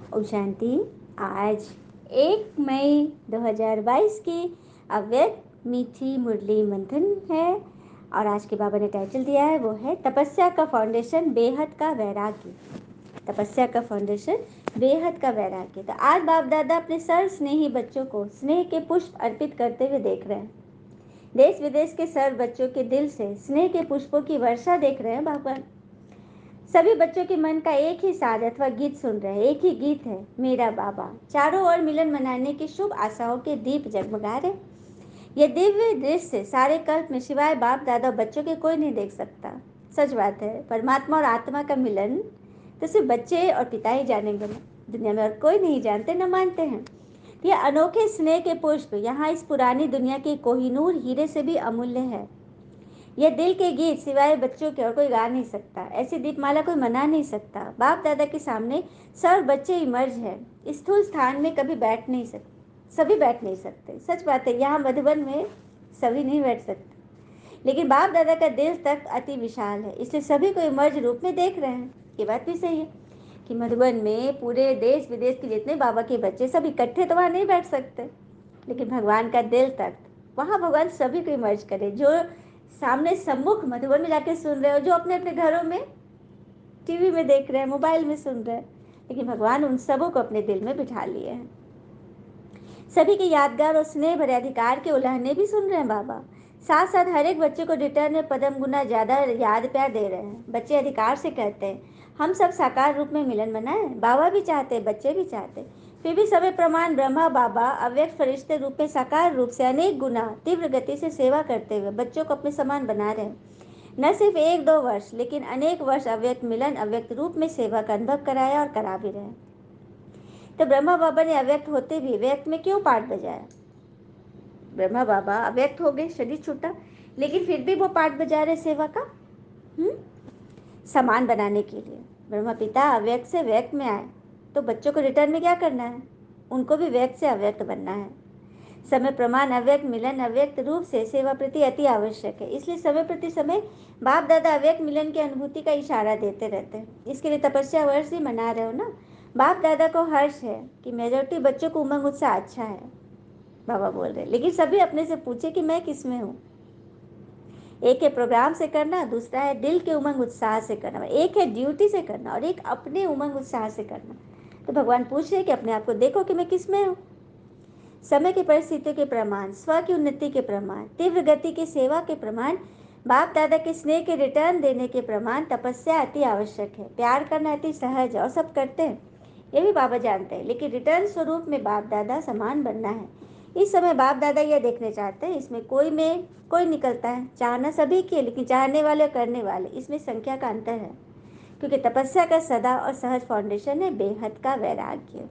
ओम शांति। आज 1 मई 2022 की अव्यक्त मीठी मुरली मंथन है और आज के बाबा ने टाइटल दिया है वो है तपस्या का फाउंडेशन बेहद का वैराग्य। तपस्या का फाउंडेशन बेहद का वैराग्य। तो आज बाप दादा अपने सर्व स्नेही बच्चों को स्नेह के पुष्प अर्पित करते हुए देख रहे हैं। देश विदेश के सर्व बच्चों के दिल से स्नेह के पुष्पों की वर्षा देख रहे हैं बाबा। सभी बच्चों के मन का एक ही साज अथवा गीत सुन रहे हैं। एक ही गीत है, मेरा बाबा। चारों ओर मिलन मनाने की शुभ आशाओं के दीप जगमगा रहे। ये दिव्य दृश्य सारे कल्प में सिवाय बाप दादा बच्चों के कोई नहीं देख सकता। सच बात है, परमात्मा और आत्मा का मिलन तो सिर्फ बच्चे और पिता ही जानेंगे, दुनिया में और कोई नहीं जानते न मानते हैं। ये अनोखे स्नेह के पुष्प यहाँ इस पुरानी दुनिया के कोहिनूर हीरे से भी अमूल्य है। यह दिल के गीत सिवाय बच्चों के और कोई गा नहीं सकता। ऐसी दीपमाला कोई मना नहीं सकता। बाप दादा के सामने सब बच्चे इमर्ज है। स्थूल स्थान में कभी बैठ नहीं सकते, सभी बैठ नहीं सकते। सच बात है, यहाँ मधुबन में सभी नहीं बैठ सकते, लेकिन बाप दादा का दिल तक अति विशाल है, इसलिए सभी को इमर्ज रूप में देख रहे हैं। ये बात भी सही है कि मधुबन में पूरे देश विदेश के जितने बाबा के बच्चे सब इकट्ठे तो वहाँ नहीं बैठ सकते, लेकिन भगवान का दिल तक वहाँ भगवान सभी को इमर्ज करे। जो सामने सम्मुख मधुबन में जाके सुन रहे हो, जो अपने अपने घरों में टीवी में देख रहे हैं, मोबाइल में सुन रहे हैं, लेकिन भगवान उन सबों को अपने दिल में बिठा लिए हैं। सभी के यादगार और स्नेह भरे अधिकार के उल्लंघने भी सुन रहे हैं बाबा। साथ साथ हर एक बच्चे को रिटर्न में पदम गुना ज़्यादा याद प्यार दे रहे हैं। बच्चे अधिकार से कहते हैं हम सब साकार रूप में मिलन मनाएं। बाबा भी चाहते, बच्चे भी चाहते। फिर भी समय प्रमाण ब्रह्मा बाबा अव्यक्त फरिश्ते रूप में साकार रूप से अनेक गुना तीव्र गति से सेवा करते हुए बच्चों को अपने समान बना रहे हैं। न सिर्फ 1-2 वर्ष, लेकिन अनेक वर्ष अव्यक्त मिलन अव्यक्त रूप में सेवा का अनुभव कराया और करा भी रहे। तो ब्रह्मा बाबा ने अव्यक्त होते भी व्यक्त में क्यों पाठ बजाया? ब्रह्मा बाबा अव्यक्त हो गए, शरीर छूटा, लेकिन फिर भी वो पाठ बजा रहे सेवा का समान बनाने के लिए। ब्रह्मा पिता अव्यक्त से व्यक्त में आए, तो बच्चों को रिटर्न में क्या करना है? उनको भी व्यक्त से अव्यक्त बनना है। समय प्रमाण अव्यक्त मिलन अव्यक्त रूप से सेवा प्रति अति आवश्यक है, इसलिए समय प्रति समय बाप दादा अव्यक्त मिलन की अनुभूति का इशारा देते रहते हैं। इसके लिए तपस्या वर्ष ही मना रहे हो ना। बाप दादा को हर्ष है कि मेजॉरिटी बच्चों को उमंग उत्साह अच्छा है, बाबा बोल रहे, लेकिन सभी अपने से पूछे कि मैं किस में हूँ। एक है प्रोग्राम से करना, दूसरा है दिल के उमंग उत्साह से करना। एक है ड्यूटी से करना और एक अपने उमंग उत्साह से करना। तो भगवान पूछ रहे कि अपने आप को देखो कि मैं किस में हूँ। समय की परिस्थितियों के प्रमाण, स्व की उन्नति के प्रमाण, तीव्र गति की सेवा के प्रमाण, बाप दादा के स्नेह के रिटर्न देने के प्रमाण, तपस्या अति आवश्यक है। प्यार करना अति सहज और सब करते हैं, ये भी बाबा जानते हैं, लेकिन रिटर्न स्वरूप में बाप दादा समान बनना है। इस समय बाप दादा यह देखने चाहते हैं इसमें कोई निकलता है। चाहना सभी की है, लेकिन चाहने वाले और करने वाले इसमें संख्या का अंतर है, क्योंकि तपस्या का सदा और सहज फाउंडेशन है बेहद का वैराग्य।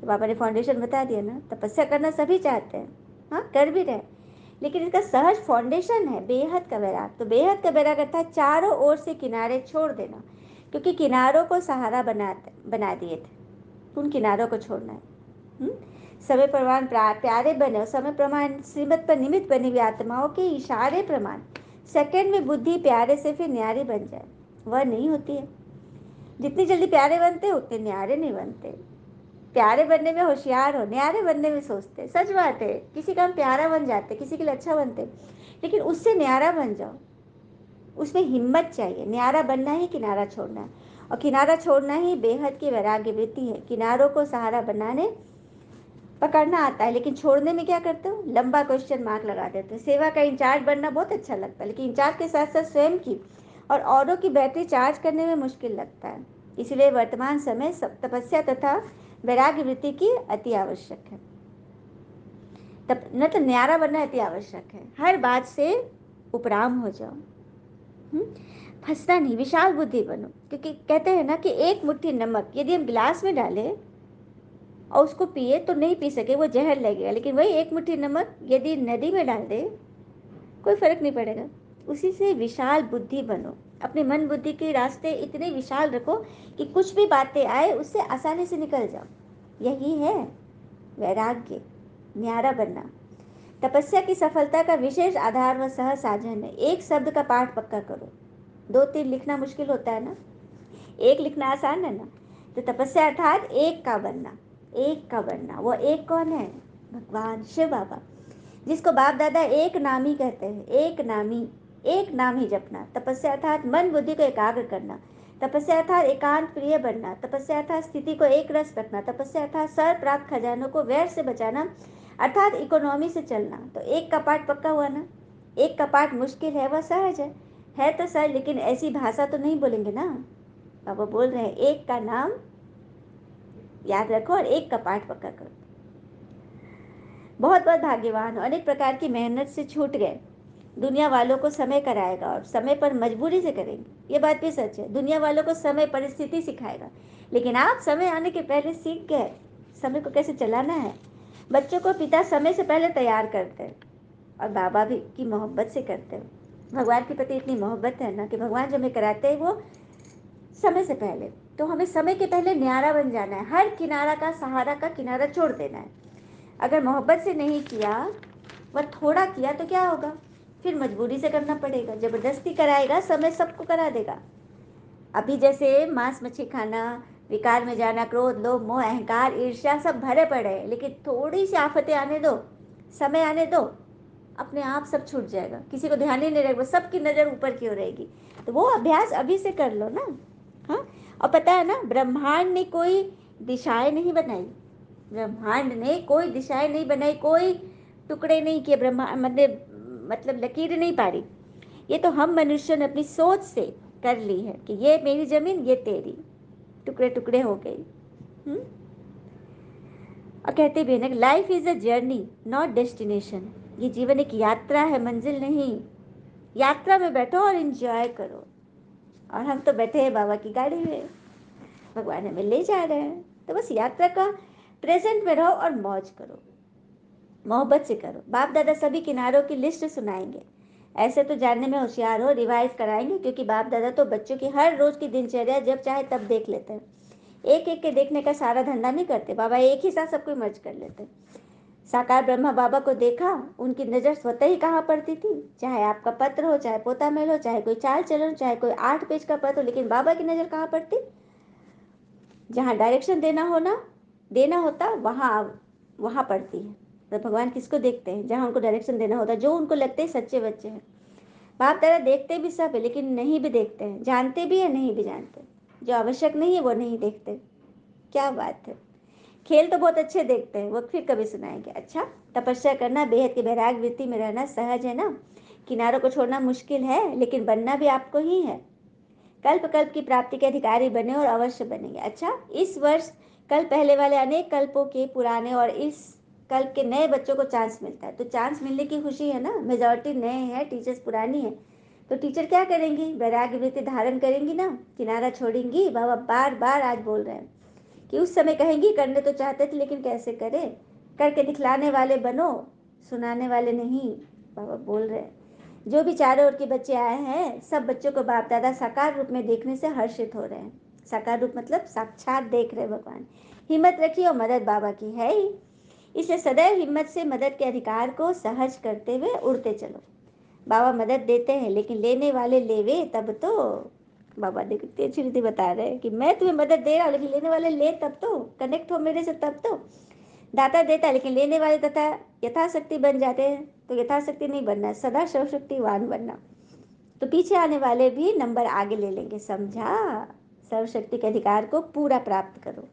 तो बाबा ने फाउंडेशन बता दिया ना। तपस्या करना सभी चाहते हैं, हाँ कर भी रहे, लेकिन इसका सहज फाउंडेशन है बेहद का वैराग। तो बेहद का वैराग अर्थात चारों ओर से किनारे छोड़ देना, क्योंकि किनारों को सहारा बना दिए थे, उन किनारों को छोड़ना है। समय प्रमाण प्यारे बने और समय प्रमाण श्रीमत पर निमित्त बनी हुई आत्माओं के इशारे प्रमाण सेकंड में बुद्धि प्यारे से फिर न्यारी बन जाए, वह नहीं होती है। जितनी जल्दी प्यारे बनते उतने न्यारे नहीं बनते। प्यारे बनने में होशियार हो, न्यारे बनने में सोचते। सच बात है, किसी का हम प्यारा बन जाते, किसी के लिए अच्छा बनते, लेकिन उससे न्यारा बन जाओ, उसमें हिम्मत चाहिए। न्यारा बनना ही किनारा छोड़ना है, और किनारा छोड़ना ही बेहद की वैराग्य वृत्ति है। किनारों को सहारा बनाने पकड़ना आता है, लेकिन छोड़ने में क्या करते हो? लंबा क्वेश्चन मार्क लगा देते हो। सेवा का इंचार्ज बनना बहुत अच्छा लगता है, लेकिन इंचार्ज के साथ साथ स्वयं की और औरों की बैटरी चार्ज करने में मुश्किल लगता है। इसलिए वर्तमान समय तपस्या तथा वैराग्य वृत्ति की अति आवश्यक है। तब न तो न्यारा बनना अति आवश्यक है। हर बात से उपराम हो जाओ, फंसना नहीं, विशाल बुद्धि बनो। क्योंकि कहते हैं ना कि एक मुट्ठी नमक यदि हम गिलास में डालें और उसको पिए तो नहीं पी सके, वो जहर लगेगा, लेकिन वही एक मुट्ठी नमक यदि नदी में डाल दे कोई फर्क नहीं पड़ेगा। उसी से विशाल बुद्धि बनो। अपने मन बुद्धि के रास्ते इतने विशाल रखो कि कुछ भी बातें आए उससे आसानी से निकल जाओ। यही है वैराग्य, न्यारा बनना। तपस्या की सफलता का विशेष आधार व सहज साधन है। एक शब्द का पाठ पक्का करो। 2-3 लिखना मुश्किल होता है ना, एक लिखना आसान है ना। तो तपस्या अर्थात एक का बनना, एक का बनना। वो एक कौन है? भगवान शिव बाबा, जिसको बाप दादा एक नामी कहते हैं। एक नामी, एक नाम ही जपना। तपस्या अर्थात मन बुद्धि को एकाग्र करना। तपस्या अर्थात एकांत प्रिय बनना। तपस्या अर्थात स्थिति को एक रस रखना। तपस्या अर्थात सर प्राप्त खजानों को व्यर्थ से बचाना, अर्थात इकोनॉमी से चलना। तो एक का पाठ पक्का हुआ ना। एक का पाठ मुश्किल है, वह सहज है तो सहज, लेकिन ऐसी भाषा तो नहीं बोलेंगे ना। बाबा बोल रहे हैं एक का नाम याद रखो और एक का पाठ पक्का करो। बहुत बहुत भाग्यवान हो, अनेक प्रकार की मेहनत से छूट गए। दुनिया वालों को समय कराएगा और समय पर मजबूरी से करेंगे। ये बात भी सच है, दुनिया वालों को समय परिस्थिति सिखाएगा, लेकिन आप समय आने के पहले सीख गए समय को कैसे चलाना है। बच्चों को पिता समय से पहले तैयार करते हैं और बाबा भी की मोहब्बत से करते हैं। भगवान के प्रति इतनी मोहब्बत है ना कि भगवान जो हमें कराते हैं वो समय से पहले। तो हमें समय के पहले न्यारा बन जाना है। हर किनारा का सहारा का किनारा छोड़ देना है। अगर मोहब्बत से नहीं किया, वह थोड़ा किया तो क्या होगा? फिर मजबूरी से करना पड़ेगा। जबरदस्ती कराएगा, समय सबको करा देगा। अभी जैसे मांस मच्छी खाना, विकार में जाना, क्रोध लोभ मोह अहंकार ईर्ष्या सब भरे पड़े हैं, लेकिन थोड़ी सी आफतें आने दो, समय आने दो, अपने आप सब छूट जाएगा। किसी को ध्यान ही नहीं रहेगा, सबकी नज़र ऊपर की ओर रहेगी। तो वो अभ्यास अभी से कर लो ना। हाँ, और पता है ना, ब्रह्मांड ने कोई दिशाएं नहीं बनाई। ब्रह्मांड ने कोई दिशाएं नहीं बनाई, कोई टुकड़े नहीं किए। ब्रह्मांड मतलब लकीर नहीं पारी। ये तो हम मनुष्यों ने अपनी सोच से कर ली है कि ये मेरी जमीन, ये तेरी, टुकड़े टुकड़े हो गई। और कहते भी ना, life is a journey not destination. ये जीवन एक यात्रा है, मंजिल नहीं। यात्रा में बैठो और एंजॉय करो। और हम तो बैठे हैं बाबा की गाड़ी में, भगवान हमें ले जा रहे हैं। तो बस यात्रा का प्रेजेंट में रहो और मौज करो, मोहब्बत से करो। बाप दादा सभी किनारों की लिस्ट सुनाएंगे। ऐसे तो जानने में होशियार हो, रिवाइज कराएंगे, क्योंकि बाप दादा तो बच्चों की हर रोज की दिनचर्या जब चाहे तब देख लेते हैं। एक एक के देखने का सारा धंधा नहीं करते बाबा, एक ही साथ सबको मर्ज कर लेते हैं। साकार ब्रह्मा बाबा को देखा, उनकी नज़र स्वतः ही कहाँ पड़ती थी। चाहे आपका पत्र हो, चाहे पोता मेल हो, चाहे कोई चाल चलन, चाहे कोई 8 पेज का पत्र हो, लेकिन बाबा की नज़र कहाँ पड़ती? जहाँ डायरेक्शन देना होता वहाँ वहाँ पड़ती है। तो भगवान किसको देखते हैं? जहाँ उनको डायरेक्शन देना होता है, जो उनको लगते हैं सच्चे बच्चे हैं। बाप दादा देखते भी सब है, लेकिन नहीं भी देखते हैं, जानते भी है, नहीं भी जानते। जो आवश्यक नहीं है वो नहीं देखते। क्या बात है। खेल तो बहुत अच्छे देखते हैं, वो फिर कभी सुनाएंगे। अच्छा, तपस्या करना, बेहद की वैराग वृत्ति में रहना सहज है ना। किनारों को छोड़ना मुश्किल है, लेकिन बनना भी आपको ही है। कल्प कल्प की प्राप्ति के अधिकारी बने और अवश्य बनेंगे। अच्छा, इस वर्ष कल पहले वाले अनेक कल्पों के पुराने और इस कल्प के नए बच्चों को चांस मिलता है। तो चांस मिलने की खुशी है ना। मेजॉरिटी नए हैं, टीचर्स पुरानी है। तो टीचर क्या करेंगी? वैराग्य वृत्ति धारण करेंगी ना, किनारा छोड़ेंगी। बाबा बार बार आज बोल रहे हैं कि उस समय कहेंगी करने तो चाहते थे, लेकिन कैसे करें। करके दिखलाने वाले बनो, सुनाने वाले नहीं। बाबा बोल रहे हैं जो भी चारों ओर के बच्चे आए हैं, सब बच्चों को बाप दादा साकार रूप में देखने से हर्षित हो रहे हैं। साकार रूप मतलब साक्षात देख रहे भगवान। हिम्मत रखिए और मदद बाबा की है ही, इसलिए सदैव हिम्मत से मदद के अधिकार को सहज करते हुए उड़ते चलो। बाबा मदद देते हैं, लेकिन लेने वाले लेवे तब तो। बाबा देखो कितनी अच्छी रीति बता रहे हैं कि मैं तुम्हें मदद दे रहा हूँ, लेकिन लेने वाले ले तब तो, कनेक्ट हो मेरे से तब तो। दाता देता है, लेकिन लेने वाले तथा यथाशक्ति बन जाते हैं। तो यथाशक्ति नहीं बनना, सदा सर्वशक्तिवान बनना। तो पीछे आने वाले भी नंबर आगे ले लेंगे, समझा। सर्वशक्ति के अधिकार को पूरा प्राप्त करो।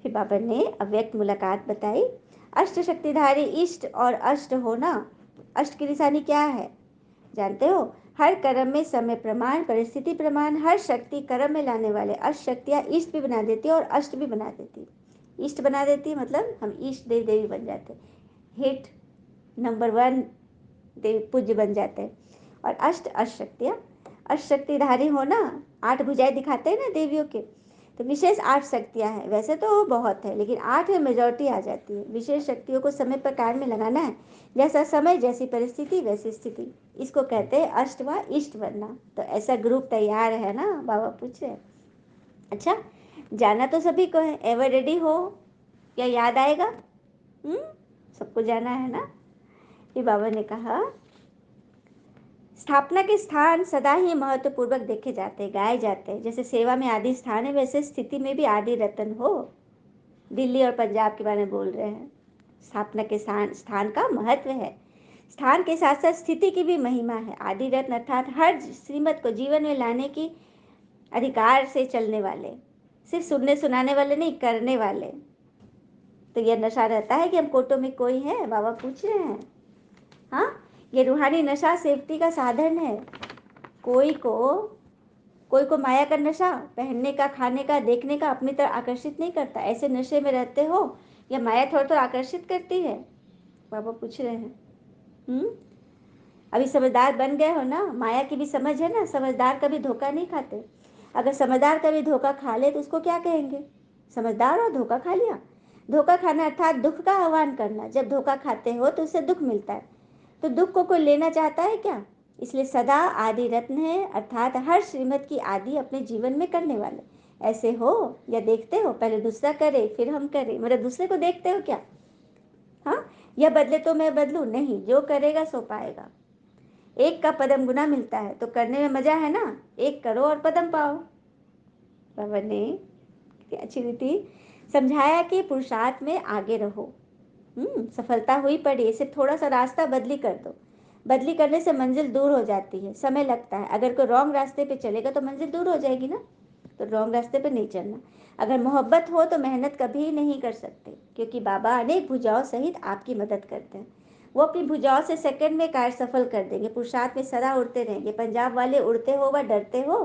फिर बाबा ने अव्यक्त मुलाकात बताई। अष्ट शक्तिधारी इष्ट और अष्ट होना। अष्ट की निशानी क्या है जानते हो? हर कर्म में समय प्रमाण, परिस्थिति प्रमाण, हर शक्ति कर्म में लाने वाले। अष्ट शक्तियाँ इष्ट भी बना देती है और अष्ट भी बना देती है। इष्ट बना देती है मतलब हम इष्ट देवी देवी बन जाते हैं, हिट नंबर 1 देवी पूज्य बन जाते हैं। और अष्ट शक्तियाँ, अष्टशक्तिधारी होना, 8 भुजाएं दिखाते हैं ना देवियों के। तो विशेष 8 शक्तियाँ हैं, वैसे तो बहुत है, लेकिन 8 में मेजॉरिटी आ जाती है। विशेष शक्तियों को समय पर कार्य में लगाना है। जैसा समय, जैसी परिस्थिति, वैसी स्थिति। इसको कहते हैं अष्ट व इष्ट बनना। तो ऐसा ग्रुप तैयार है ना, बाबा पूछ रहे। अच्छा, जाना तो सभी को है, एवर रेडी हो? क्या याद आएगा? सबको जाना है ना। फिर बाबा ने कहा स्थापना के स्थान सदा ही महत्वपूर्वक देखे जाते हैं, गाए जाते हैं। जैसे सेवा में आदि स्थान है, वैसे स्थिति में भी आदि रतन हो। दिल्ली और पंजाब के बारे में बोल रहे हैं। स्थापना के स्थान का महत्व है। स्थान के साथ साथ स्थिति की भी महिमा है। आदि रत्न अर्थात हर श्रीमत को जीवन में लाने की अधिकार से चलने वाले, सिर्फ सुनने सुनाने वाले नहीं, करने वाले। तो यह नशा रहता है कि हम कोटों में कोई है, बाबा पूछ रहे हैं। हाँ, ये रूहानी नशा सेफ्टी का साधन है। कोई को माया का नशा पहनने का, खाने का, देखने का अपनी तरफ आकर्षित नहीं करता। ऐसे नशे में रहते हो या माया थोड़ा थोड़ा आकर्षित करती है, बाबा पूछ रहे हैं। अभी समझदार बन गए हो ना, माया की भी समझ है ना, समझदार कभी धोखा नहीं खाते। अगर समझदार कभी धोखा खा ले तो उसको क्या कहेंगे? समझदार और धोखा खा लिया। धोखा खाना अर्थात दुख का आह्वान करना। जब धोखा खाते हो तो उससे दुख मिलता है, तो दुख को कोई लेना चाहता है क्या? इसलिए सदा आदि रत्न है, अर्थात हर श्रीमत की आदि अपने जीवन में करने वाले। ऐसे हो या देखते हो, पहले दूसरा करे फिर हम करें, मतलब दूसरे को देखते हो क्या? हाँ, यह बदले तो मैं बदलूं नहीं, जो करेगा सो पाएगा। एक का पदम गुना मिलता है, तो करने में मजा है ना। एक करो और पदम पाओ। बाबा ने अच्छी रीति समझाया कि पुरुषार्थ में आगे रहो। सफलता हुई पड़ी, इसे थोड़ा सा रास्ता बदली कर दो। बदली करने से मंजिल दूर हो जाती है, समय लगता है। अगर कोई रॉन्ग रास्ते पे चलेगा तो मंजिल दूर हो जाएगी ना, तो रॉन्ग रास्ते पे नहीं चलना। अगर मोहब्बत हो तो मेहनत कभी नहीं कर सकते, क्योंकि बाबा अनेक भुजाओं सहित आपकी मदद करते हैं। वो अपनी भुजाओं से सेकंड में कार्य सफल कर देंगे। पुरुषार्थ में सदा उड़ते रहेंगे। पंजाब वाले उड़ते हो व डरते हो?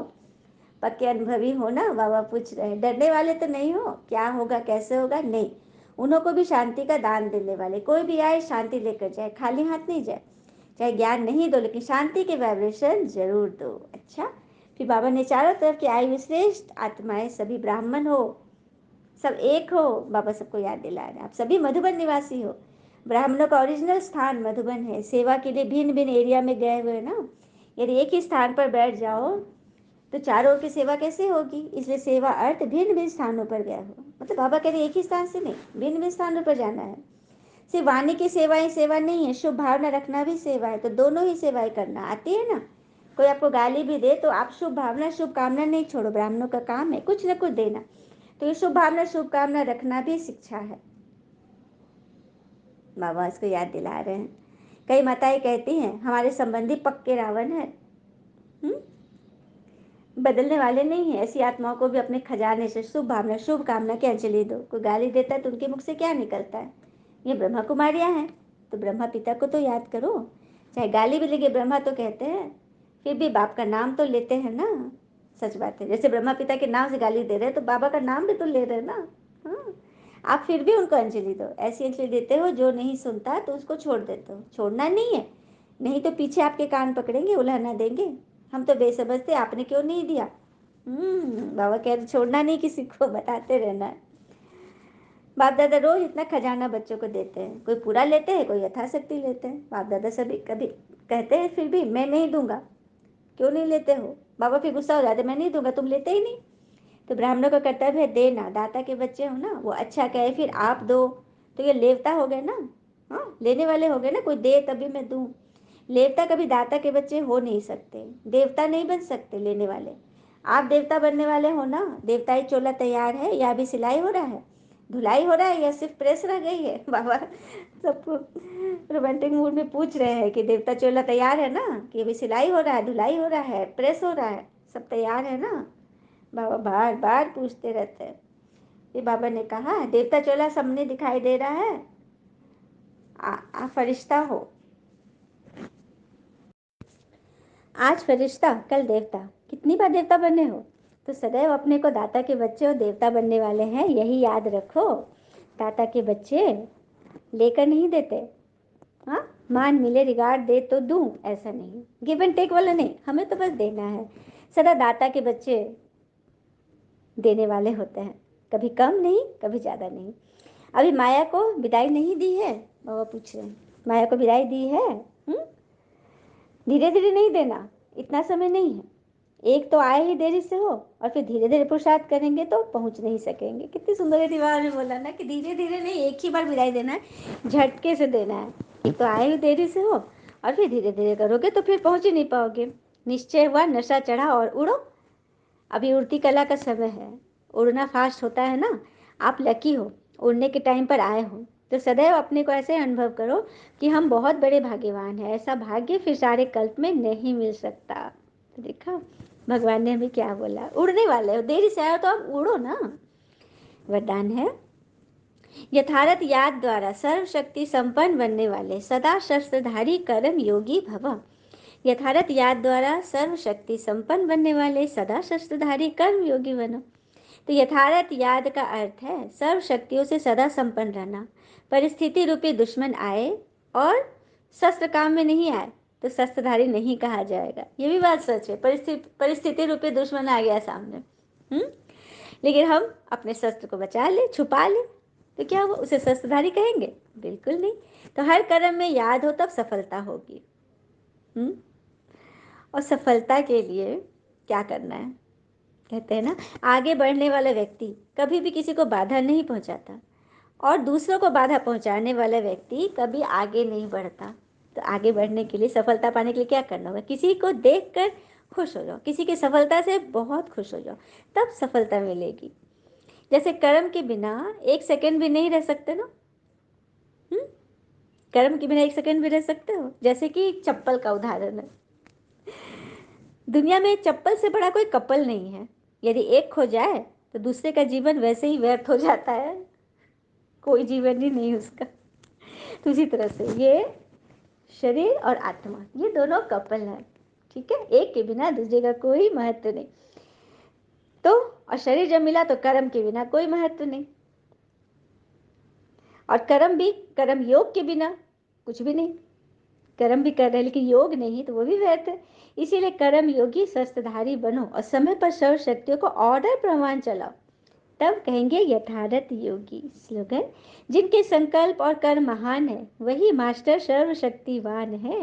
पक्के अनुभवी हो ना, बाबा पूछ रहे हैं। डरने वाले तो नहीं हो, क्या होगा कैसे होगा, नहीं। उन्हों को भी शांति का दान देने वाले। कोई भी आए शांति लेकर जाए, खाली हाथ नहीं जाए। चाहे ज्ञान नहीं दो, लेकिन शांति के वाइब्रेशन जरूर दो। अच्छा, फिर बाबा ने चारों तरफ की आयु श्रेष्ठ आत्माएं, सभी ब्राह्मण हो, सब एक हो। बाबा सबको याद दिला रहे हैं, आप सभी मधुबन निवासी हो। ब्राह्मणों का ओरिजिनल स्थान मधुबन है। सेवा के लिए भिन्न भिन्न एरिया में गए हुए ना, यदि एक ही स्थान पर बैठ जाओ तो चारों ओर की सेवा कैसे होगी? इसलिए सेवा अर्थ भिन्न भिन्न स्थानों पर गया हो। मतलब बाबा कह रहे एक ही स्थान से नहीं, भिन्न भिन्न स्थानों पर जाना है। सिर्फ वाणी की सेवा ही सेवा नहीं है, शुभ भावना रखना भी सेवा है। तो दोनों ही सेवाएं करना आती है ना। कोई आपको गाली भी दे तो आप शुभ भावना शुभ कामना नहीं छोड़ो। ब्राह्मणों का काम है कुछ न कुछ देना, तो ये शुभ भावना शुभ कामना रखना भी शिक्षा है। बाबा इसको याद दिला रहे हैं। कई माताएं कहती हैं हमारे संबंधी पक्के रावण है, बदलने वाले नहीं है। ऐसी आत्माओं को भी अपने खजाने से शुभ भावना शुभ कामना की अंजलि दो। कोई गाली देता है तो उनके मुख से क्या निकलता है? ये ब्रह्मा कुमारियां हैं, तो ब्रह्मा पिता को तो याद करो। चाहे गाली भी लगे, ब्रह्मा तो कहते हैं, फिर भी बाप का नाम तो लेते हैं ना। सच बात है, जैसे ब्रह्मा पिता के नाम से गाली दे रहे हैं तो बाबा का नाम भी तो ले रहे हैं ना। हाँ, आप फिर भी उनको अंजलि दो। ऐसी अंजलि देते हो जो नहीं सुनता तो उसको छोड़ देते हो। छोड़ना नहीं है, नहीं तो पीछे आपके कान पकड़ेंगे, उल्हाना देंगे। हम तो बेसमझ थे, आपने क्यों नहीं दिया? बाबा कह रहे छोड़ना नहीं, किसी को बताते रहना है। बाप दादा रोज इतना खजाना बच्चों को देते हैं। कोई पूरा लेते हैं, कोई यथाशक्ति लेते हैं। बाप दादा सभी कभी कहते हैं फिर भी मैं नहीं दूंगा। क्यों नहीं लेते हो? बाबा फिर गुस्सा हो जाते, मैं नहीं दूंगा, तुम लेते ही नहीं। तो ब्राह्मणों का कर्तव्य है देना। दाता के बच्चे हो ना, वो अच्छा कहे फिर आप दो, तो ये लेवता हो गए ना। हाँ, लेने वाले हो गए ना। कोई दे तभी मैं दूं। लेवता कभी दाता के बच्चे हो नहीं सकते, देवता नहीं बन सकते लेने वाले। आप देवता बनने वाले हो ना। देवताई चोला तैयार है या अभी सिलाई हो रहा है, धुलाई हो रहा है या सिर्फ प्रेस रह गई है? बाबा सबको रोमांटिक मूड में पूछ रहे हैं कि देवता चोला तैयार है ना, कि अभी सिलाई हो रहा है, धुलाई हो रहा है, प्रेस हो रहा है, सब तैयार है ना? बाबा बार बार पूछते रहते हैं। ये बाबा ने कहा देवता चोला सामने दिखाई दे रहा है, आप फरिश्ता हो। आज फरिश्ता कल देवता, कितनी बार देवता बने हो? तो सदैव अपने को दाता के बच्चे और देवता बनने वाले हैं, यही याद रखो। दाता के बच्चे लेकर नहीं देते। हाँ, मान मिले रिगार्ड दे तो दूं, ऐसा नहीं। गिव एंड टेक वाला नहीं, हमें तो बस देना है। सदा दाता के बच्चे देने वाले होते हैं, कभी कम नहीं कभी ज़्यादा नहीं। अभी माया को विदाई नहीं दी है, बाबा पूछ रहे हैं। माया को विदाई दी है? धीरे धीरे नहीं देना, इतना समय नहीं है। एक तो आए ही देरी से हो, और फिर धीरे धीरे पुरुषार्थ करेंगे तो पहुंच नहीं सकेंगे। कितनी सुंदर दीवार ने बोला ना कि धीरे धीरे नहीं, एक ही बार विदाई देना है, झटके से देना है। एक तो आए ही देरी से हो, और फिर धीरे धीरे करोगे तो फिर पहुंच ही नहीं पाओगे। निश्चय हुआ, नशा चढ़ा और उड़ो। अभी उड़ती कला का समय है, उड़ना फास्ट होता है ना। आप लकी हो, उड़ने के टाइम पर आए हो। तो सदैव अपने को ऐसे अनुभव करो कि हम बहुत बड़े भाग्यवान हैं। ऐसा भाग्य फिर सारे कल्प में नहीं मिल सकता। तो देखा भगवान ने हमें क्या बोला, उड़ने वाले हो, देरी से आए हो तो आप उड़ो ना। वरदान है, यथार्थ याद द्वारा सर्वशक्ति संपन्न बनने वाले सदा शस्त्रधारी कर्म योगी भव। यथार्थ याद द्वारा सर्वशक्ति संपन्न बनने वाले सदा शस्त्रधारी कर्म योगी बनो। तो यथार्थ याद का अर्थ है सर्व शक्तियों से सदा संपन्न रहना। परिस्थिति रूपी दुश्मन आए और शस्त्र काम में नहीं आए तो शस्त्रधारी नहीं कहा जाएगा। ये भी बात सच है, परिस्थिति रूपी दुश्मन आ गया सामने, लेकिन हम अपने शस्त्र को बचा ले, छुपा ले, तो क्या वो उसे शस्त्रधारी कहेंगे? बिल्कुल नहीं। तो हर कर्म में याद हो तब सफलता होगी। और सफलता के लिए क्या करना है? कहते हैं ना, आगे बढ़ने वाला व्यक्ति कभी भी किसी को बाधा नहीं पहुंचाता और दूसरों को बाधा पहुंचाने वाला व्यक्ति कभी आगे नहीं बढ़ता। तो आगे बढ़ने के लिए, सफलता पाने के लिए क्या करना होगा? किसी को देखकर खुश हो जाओ, किसी की सफलता से बहुत खुश हो जाओ, तब सफलता मिलेगी। जैसे कर्म के बिना एक सेकंड भी नहीं रह सकते ना। कर्म के बिना एक सेकंड भी रह सकते हो? जैसे कि चप्पल का उदाहरण है। दुनिया में चप्पल से बड़ा कोई कपल नहीं है। यदि एक खो जाए तो दूसरे का जीवन वैसे ही व्यर्थ हो जाता है, कोई जीवन ही नहीं उसका। तो इसी तरह से ये शरीर और आत्मा, ये दोनों कपल है, ठीक है। एक के बिना दूसरे का कोई महत्व नहीं। तो और शरीर जब मिला तो कर्म के बिना कोई महत्व नहीं, और कर्म भी, कर्म योग के बिना कुछ भी नहीं। कर्म भी कर रहे हैं लेकिन योग नहीं तो वो भी व्यर्थ है। इसीलिए कर्म योगी शस्त्रधारी बनो और समय पर सर्व शक्तियों को ऑर्डर प्रमाण चलाओ, तब कहेंगे यथार्थ योगी। स्लोगन, जिनके संकल्प और कर्म महान है वही मास्टर सर्वशक्तिवान है।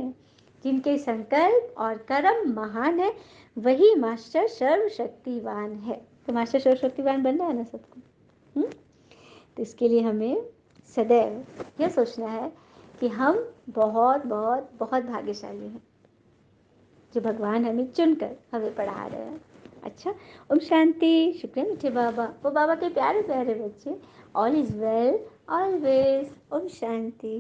जिनके संकल्प और कर्म महान है वही मास्टर सर्वशक्तिवान है। तो मास्टर सर्वशक्तिवान बनना है ना सबको। तो इसके लिए हमें सदैव यह सोचना है कि हम बहुत बहुत बहुत भाग्यशाली हैं जो भगवान हमें चुनकर हमें पढ़ा रहे हैं। अच्छा, ओम शांति। शुक्र मीठे बाबा, वो बाबा के प्यारे प्यारे बच्चे। All is well always. ओम शांति।